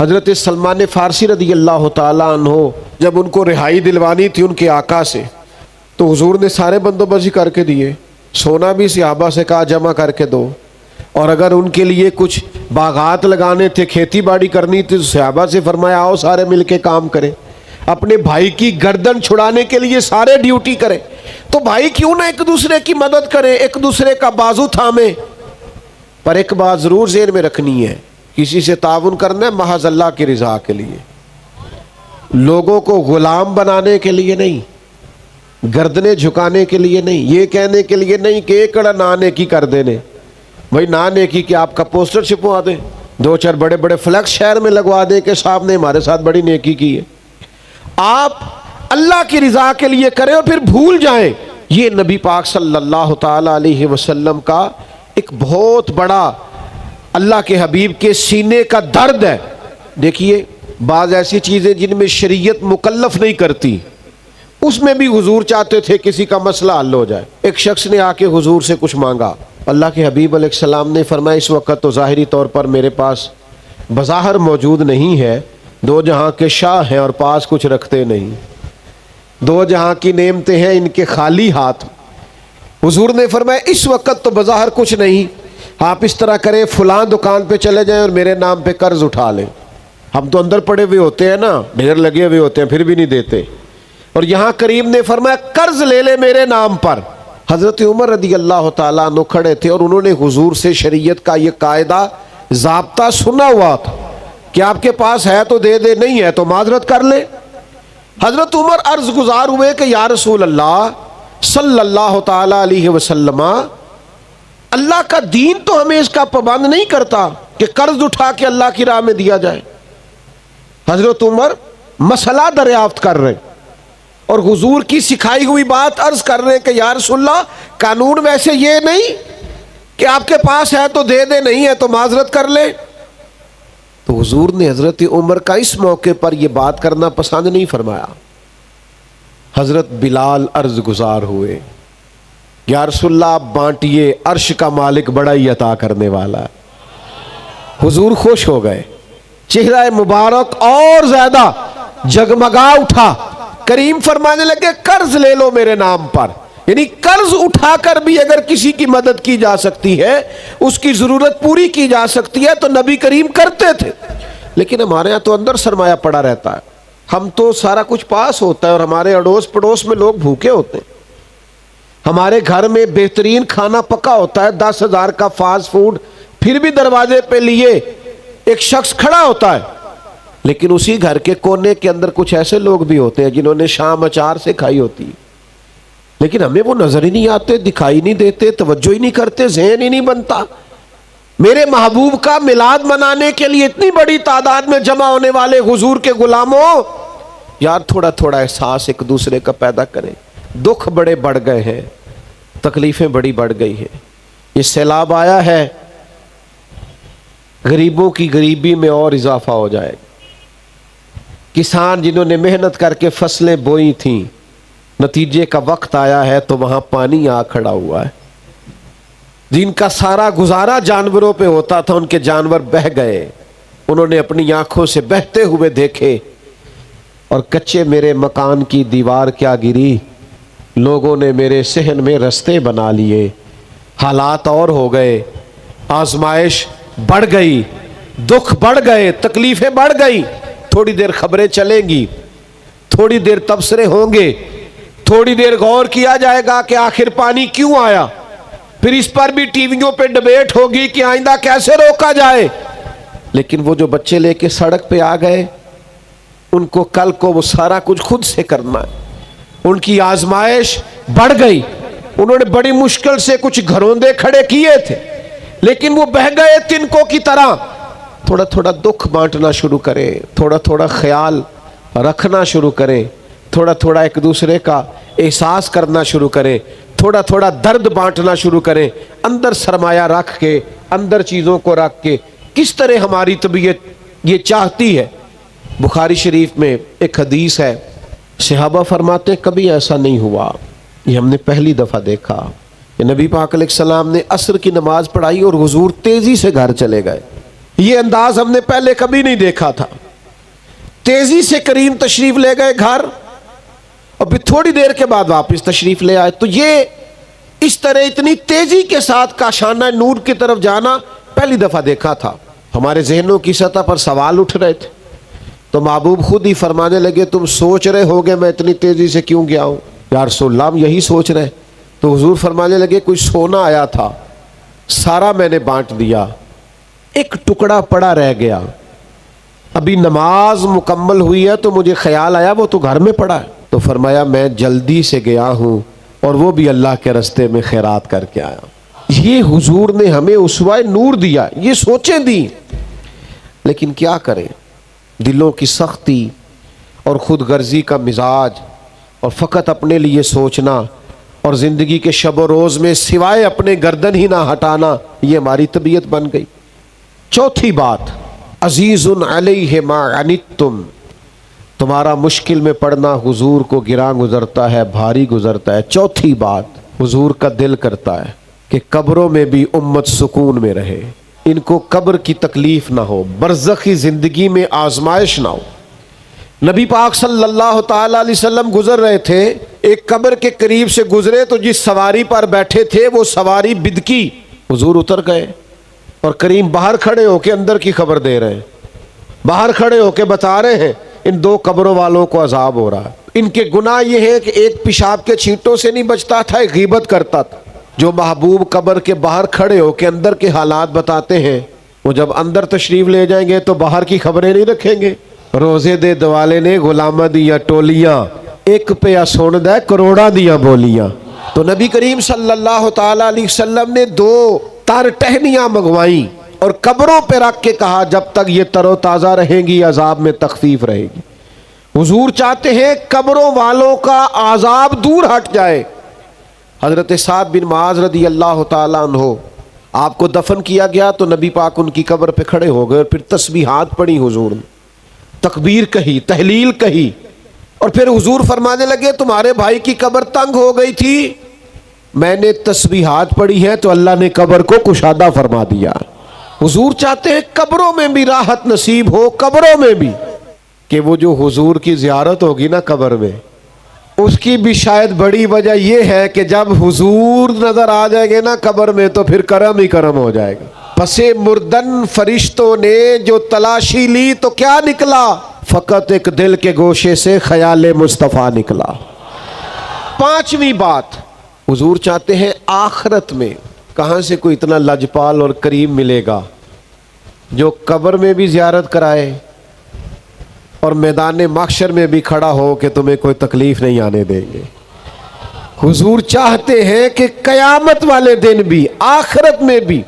हज़रत सलमान फ़ारसी रज़ी अल्लाह ताला अन्हो जब उनको रिहाई दिलवानी थी उनके आका से, तो हुजूर ने सारे बंदोबस्त ही करके दिए। सोना भी सहाबा से कहा जमा करके दो, और अगर उनके लिए कुछ बागात लगाने थे, खेती बाड़ी करनी थी, तो सहाबा से फरमाया आओ सारे मिलके काम करें। अपने भाई की गर्दन छुड़ाने के लिए सारे ड्यूटी करें। तो भाई क्यों ना एक दूसरे की मदद करें, एक दूसरे का बाजू थामे। पर एक बात ज़रूर ज़हन में रखनी है, किसी से ताउन करना है महज अल्लाह की रज़ा के लिए, लोगों को गुलाम बनाने के लिए नहीं, गर्दनें झुकाने के लिए नहीं, ये कहने के लिए नहीं कि एक कड़ा ना नेकी कर देने। भाई ना नेकी कि आपका पोस्टर छिपवा दें, दो चार बड़े बड़े फ्लैक्स शहर में लगवा दें कि साहब ने हमारे साथ बड़ी नेकी की है। आप अल्लाह की रज़ा के लिए करें और फिर भूल जाएं। ये नबी पाक सल्लल्लाहु ताला अलैहि वसल्लम का एक बहुत बड़ा अल्लाह के हबीब के सीने का दर्द है। देखिए बाज़ ऐसी चीज़ें जिनमें शरीयत मुकल्लफ नहीं करती, उसमें भी हुजूर चाहते थे किसी का मसला हल हो जाए। एक शख्स ने आके हुजूर से कुछ मांगा, अल्लाह के हबीब अलैहिस्सलाम ने फरमाया इस वक्त तो ज़ाहिरी तौर पर मेरे पास बज़ाहिर मौजूद नहीं है, दो जहां के शाह हैं और पास कुछ रखते नहीं, दो जहां की नेमतें हैं इनके खाली हाथ। हुजूर ने फरमाया इस वक्त तो बज़ाहिर कुछ नहीं, आप इस तरह करें फलां दुकान पे चले जाएं और मेरे नाम पे कर्ज उठा लें। हम तो अंदर पड़े हुए होते हैं ना, ढेर लगे हुए होते हैं, फिर भी नहीं देते। और यहाँ करीम ने फरमाया कर्ज ले ले मेरे नाम पर। हज़रत उमर रज़ी अल्लाह ताला अन्हु खड़े थे और उन्होंने हुजूर से शरीयत का ये कायदा ज़ाब्ता सुना हुआ था कि आपके पास है तो दे दे, नहीं है तो माजरत कर ले। हज़रत उमर अर्ज गुजार हुए कि या रसूल अल्लाह सल्लल्लाहु ताला अलैहि वसल्लम, अल्लाह का दीन तो हमें इसका पाबंद नहीं करता कि कर्ज उठा के अल्लाह की राह में दिया जाए। हज़रत उमर मसला दरियाफ्त कर रहे और हुजूर की सिखाई हुई बात अर्ज कर रहे हैं कि या रसूलल्लाह, कानून वैसे ये नहीं कि आपके पास है तो दे दे, नहीं है तो माजरत कर ले। तो हुजूर ने हजरत उमर का इस मौके पर यह बात करना पसंद नहीं फरमाया। हजरत बिलाल अर्ज गुजार हुए, या रसूलल्लाह आप बांटिए, अर्श का मालिक बड़ा ही अता करने वाला है। हुजूर खुश हो गए, चेहरा मुबारक और ज्यादा जगमगा उठा। करीम फरमाने लगे कर्ज ले लो मेरे नाम पर, यानी कर्ज उठाकर भी अगर किसी की मदद की जा सकती है, उसकी जरूरत पूरी की जा सकती है तो नबी करीम करते थे। लेकिन हमारे यहाँ तो अंदर सरमाया पड़ा रहता है, हम तो सारा कुछ पास होता है और हमारे अड़ोस पड़ोस में लोग भूखे होते हैं। हमारे घर में बेहतरीन खाना पका होता है, 10,000 का फास्ट फूड, फिर भी दरवाजे पे लिए एक शख्स खड़ा होता है। लेकिन उसी घर के कोने के अंदर कुछ ऐसे लोग भी होते हैं जिन्होंने शाम अचार से खाई होती है, लेकिन हमें वो नजर ही नहीं आते, दिखाई नहीं देते, तवज्जो ही नहीं करते, ज़हन ही नहीं बनता। मेरे महबूब का मिलाद मनाने के लिए इतनी बड़ी तादाद में जमा होने वाले हुजूर के गुलामों, यार थोड़ा थोड़ा एहसास एक दूसरे का पैदा करें। दुख बड़े बढ़ गए हैं, तकलीफें बड़ी बढ़ गई हैं। ये सैलाब आया है, गरीबों की गरीबी में और इजाफा हो जाएगा। किसान जिन्होंने मेहनत करके फसलें बोई थी, नतीजे का वक्त आया है तो वहां पानी आ खड़ा हुआ है। जिनका सारा गुजारा जानवरों पे होता था, उनके जानवर बह गए, उन्होंने अपनी आंखों से बहते हुए देखे। और कच्चे मेरे मकान की दीवार क्या गिरी, लोगों ने मेरे सहन में रास्ते बना लिए। हालात और हो गए, आजमाइश बढ़ गई, दुख बढ़ गए, तकलीफें बढ़ गई। थोड़ी देर खबरें चलेंगी, थोड़ी देर तबसरे होंगे, थोड़ी देर गौर किया जाएगा कि आखिर पानी क्यों आया, फिर इस पर भी टीवियों पे डिबेट होगी कि आइंदा कैसे रोका जाए। लेकिन वो जो बच्चे लेके सड़क पे आ गए, उनको कल को वो सारा कुछ खुद से करना है। उनकी आजमाइश बढ़ गई, उन्होंने बड़ी मुश्किल से कुछ घरौंदे खड़े किए थे, लेकिन वो बह गए तिनकों की तरह। थोड़ा थोड़ा दुख बांटना शुरू करें, थोड़ा थोड़ा ख्याल रखना शुरू करें, थोड़ा थोड़ा एक दूसरे का एहसास करना शुरू करें, थोड़ा थोड़ा दर्द बांटना शुरू करें। अंदर सरमाया रख के, अंदर चीज़ों को रख के, किस तरह हमारी तबीयत ये चाहती है। बुखारी शरीफ में एक हदीस है, सहाबा फरमाते कभी ऐसा नहीं हुआ, ये हमने पहली दफ़ा देखा कि नबी पाक अलैहिस्सलाम ने असर की नमाज पढ़ाई और हुजूर तेज़ी से घर चले गए। ये अंदाज हमने पहले कभी नहीं देखा था। तेजी से करीम तशरीफ ले गए घर और फिर थोड़ी देर के बाद वापस तशरीफ ले आए। तो ये इस तरह इतनी तेजी के साथ काशाना नूर की तरफ जाना पहली दफा देखा था। हमारे जहनों की सतह पर सवाल उठ रहे थे, तो महबूब खुद ही फरमाने लगे, तुम सोच रहे होगे मैं इतनी तेजी से क्यों गया हूं? या रसूलल्लाह, हम यही सोच रहे। तो हुजूर फरमाने लगे, कोई सोना आया था, सारा मैंने बांट दिया, एक टुकड़ा पड़ा रह गया, अभी नमाज मुकम्मल हुई है तो मुझे ख्याल आया वो तो घर में पड़ा है। तो फरमाया मैं जल्दी से गया हूं और वो भी अल्लाह के रास्ते में खैरात करके आया। ये हुजूर ने हमें उसवाए नूर दिया, ये सोचें दी। लेकिन क्या करें, दिलों की सख्ती और खुद गर्जी का मिजाज और फ़कत अपने लिए सोचना और ज़िंदगी के शब व रोज़ में सिवाय अपने गर्दन ही ना हटाना, ये हमारी तबीयत बन गई। चौथी बात, अजीज़ुन अलैहि मा अनित्तुम, तुम्हारा मुश्किल में पड़ना हुजूर को गिरा गुजरता है, भारी गुजरता है। चौथी बात, हुजूर का दिल करता है कि कब्रों में भी उम्मत सुकून में रहे, इनको कब्र की तकलीफ ना हो, बरज़खी ज़िंदगी में आजमाइश ना हो। नबी पाक सल्लल्लाहु ताला अलैहि वसल्लम गुजर रहे थे, एक कब्र के करीब से गुजरे तो जिस सवारी पर बैठे थे वो सवारी बिदकी। हुजूर उतर गए और करीम बाहर खड़े होके अंदर की खबर दे रहे हैं, बाहर खड़े होके बता रहे हैं इन दो कब्रों वालों को अजाब हो रहा है। इनके गुनाह ये है कि एक पेशाब के छींटों से नहीं बचता था, एक गीबत करता था। जो महबूब कब्र के बाहर खड़े होके अंदर के हालात बताते हैं, वो जब अंदर तशरीफ ले जाएंगे तो बाहर की खबरें नहीं रखेंगे। रोजे दे दवाले ने गुलामा दिया टोलियां, एक पे सुन दे करोड़ा दिया बोलियां। तो नबी करीम सल्लल्लाहु ताला अलैहि वसल्लम ने दो तार टहनियां मंगवाई और कब्रों पे रख के कहा, जब तक ये तरोताज़ा रहेंगी अजाब में तखफीफ रहेगी। हुजूर चाहते हैं कब्रों वालों का आजाब दूर हट जाए। हजरत साद बिन मुआज रदी अल्लाह ताला अन्हो, आपको दफन किया गया तो नबी पाक उनकी कब्र पे खड़े हो गए और फिर तस्बीहात पढ़ी हुजूर ने, तकबीर कही, तहलील कही और फिर हुजूर फरमाने लगे, तुम्हारे भाई की कब्र तंग हो गई थी, मैंने तस्बीहात पढ़ी है तो अल्लाह ने कब्र को कुशादा फरमा दिया। हुजूर चाहते हैं कब्रों में भी राहत नसीब हो, कब्रों में भी, कि वो जो हुजूर की ज़ियारत होगी ना कब्र में, उसकी भी शायद बड़ी वजह यह है कि जब हुजूर नजर आ जाएंगे ना कब्र में तो फिर करम ही करम हो जाएगा। पसे मुर्दन फरिश्तों ने जो तलाशी ली तो क्या निकला, फकत एक दिल के गोशे से ख्याल मुस्तफ़ा निकला। पांचवी बात, हुजूर चाहते हैं आखिरत में कहां से कोई इतना लजपाल और करीम मिलेगा जो कब्र में भी ज़ियारत कराए और मैदान महशर में भी खड़ा हो कि तुम्हें कोई तकलीफ नहीं आने देंगे। हुजूर चाहते हैं कि कयामत वाले दिन भी, आखिरत में भी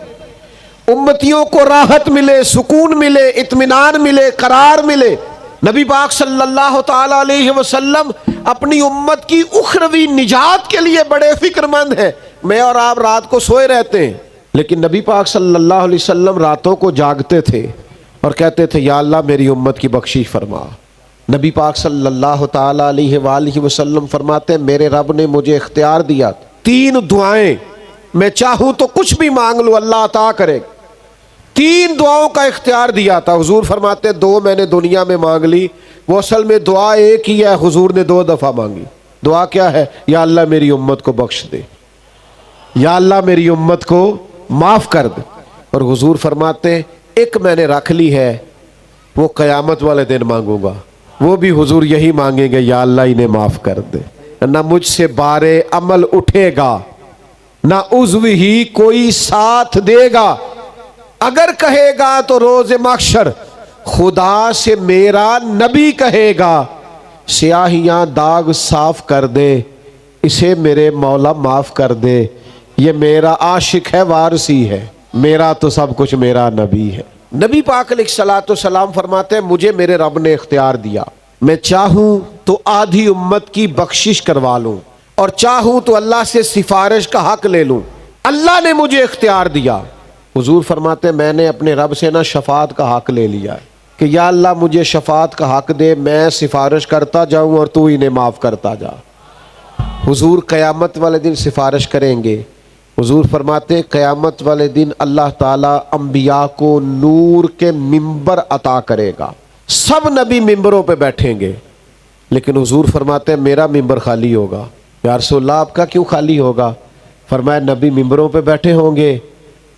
उम्मतियों को राहत मिले, सुकून मिले, इत्मीनान मिले, करार मिले। नबी पाक सल्लल्लाहु ताला अलैहि वसल्लम अपनी उम्मत की उखरवी निजात के लिए बड़े फिक्रमंद हैं। मैं और आप रात को सोए रहते हैं, लेकिन नबी पाक सल्लल्लाहु अलैहि वसल्लम रातों को जागते थे और कहते थे, या अल्लाह मेरी उम्मत की बख्शिश फरमा। नबी पाक सल्लल्लाहु ताला अलैहि वसल्लम फरमाते, मेरे रब ने मुझे इख्तियार दिया, 3 दुआएं मैं चाहूं तो कुछ भी मांग लूं अल्लाह अता करे। 3 दुआओं का इख्तियार दिया था। हुजूर फरमाते 2 मैंने दुनिया में मांग ली, वो असल में दुआ एक ही है, हुजूर ने 2 दफा मांगी। दुआ क्या है? या अल्लाह मेरी उम्मत को बख्श दे, या अल्लाह मेरी उम्मत को माफ कर दे। और हुजूर फरमाते एक मैंने रख ली है, वो कयामत वाले दिन मांगूंगा, वो भी हुजूर यही मांगेंगे, या अल्लाह इन्हें माफ कर दे। ना मुझसे बारे अमल उठेगा, ना उज़्व ही कोई साथ देगा, अगर कहेगा तो रोज़े महशर खुदा से मेरा नबी कहेगा, स्याहियां दाग साफ कर दे, इसे मेरे मौला माफ कर दे, ये मेरा आशिक है, वारसी है, मेरा तो सब कुछ मेरा नबी है। नबी पाक अलैहिस्सलाम फरमाते हैं, मुझे मेरे रब ने इख्तियार दिया, मैं चाहूं तो आधी उम्मत की बख्शिश करवा लूं और चाहूं तो अल्लाह से सिफारिश का हक ले लूं। अल्लाह ने मुझे इख्तियार दिया। हुजूर फरमाते मैंने अपने रब से ना शफात का हक ले लिया कि या अल्लाह मुझे शफात का हक दे, मैं सिफारिश करता जाऊं और तू इन्हें माफ करता जा। हुजूर क़यामत वाले दिन सिफारिश करेंगे हुजूर फरमाते क़यामत वाले दिन अल्लाह ताला अंबिया को नूर के मिंबर अता करेगा। सब नबी मिंबरों पे बैठेंगे, लेकिन हुजूर फरमाते हैं मेरा मिंबर खाली होगा। या रसूलल्लाह आपका क्यों खाली होगा? फरमाया नबी मिंबरों पे बैठे होंगे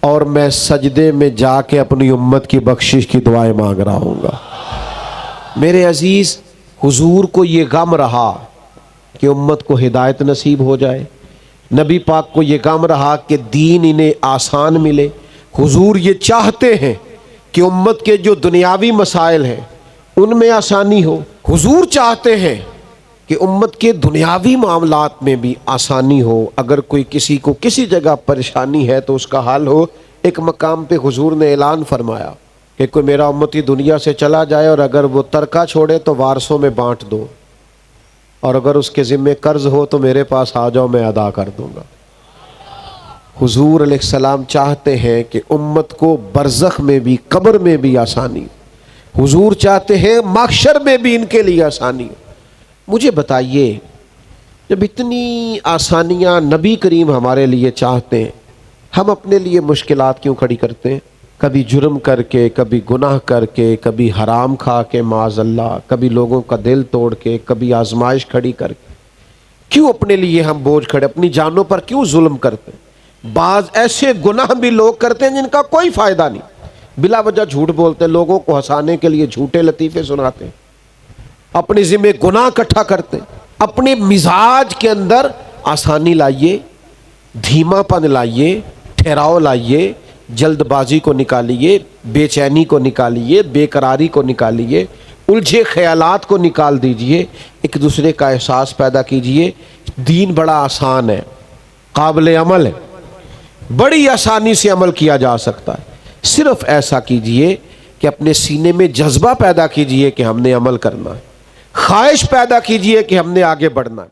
और मैं सजदे में जाके अपनी उम्मत की बख्शिश की दुआएं मांग रहा हूँगा। मेरे अजीज़, हुजूर को ये गम रहा कि उम्मत को हिदायत नसीब हो जाए। नबी पाक को ये गम रहा कि दीन इन्हें आसान मिले। हुजूर ये चाहते हैं कि उम्मत के जो दुनियावी मसाइल हैं उनमें आसानी हो। हुजूर चाहते हैं कि उम्मत के दुनियावी मामलात में भी आसानी हो। अगर कोई किसी को किसी जगह परेशानी है तो उसका हल हो। एक मकाम पे हुजूर ने ऐलान फरमाया कि कोई मेरा उम्मती दुनिया से चला जाए और अगर वो तरका छोड़े तो वारसों में बांट दो, और अगर उसके ज़िम्मे कर्ज हो तो मेरे पास आ जाओ, मैं अदा कर दूंगा। हुजूर अलैहिस्सलाम चाहते हैं कि उम्मत को बरज़ख में भी, कब्र में भी आसानी। हुजूर चाहते हैं महशर में भी इनके लिए आसानी। मुझे बताइए, जब इतनी आसानियां नबी करीम हमारे लिए चाहते हैं, हम अपने लिए मुश्किलात क्यों खड़ी करते हैं? कभी जुर्म करके, कभी गुनाह करके, कभी हराम खा के माज़अल्लाह, कभी लोगों का दिल तोड़ के, कभी आजमाइश खड़ी करके। क्यों अपने लिए हम बोझ खड़े, अपनी जानों पर क्यों जुल्म करते हैं? बाज ऐसे गुनाह भी लोग करते हैं जिनका कोई फ़ायदा नहीं, बिला वजह झूठ बोलते हैं, लोगों को हंसाने के लिए झूठे लतीफ़े सुनाते हैं, अपने ज़िम्मे गुनाह इकट्ठा करते हैं। अपने मिजाज के अंदर आसानी लाइए, धीमापन लाइए, ठहराव लाइए, जल्दबाजी को निकालिए, बेचैनी को निकालिए, बेकरारी को निकालिए, उलझे ख्यालात को निकाल दीजिए, एक दूसरे का एहसास पैदा कीजिए। दीन बड़ा आसान है, काबिल अमल है, बड़ी आसानी से अमल किया जा सकता है। सिर्फ ऐसा कीजिए कि अपने सीने में जज्बा पैदा कीजिए कि हमने अमल करना है, ख्वाहिश पैदा कीजिए कि हमने आगे बढ़ना है।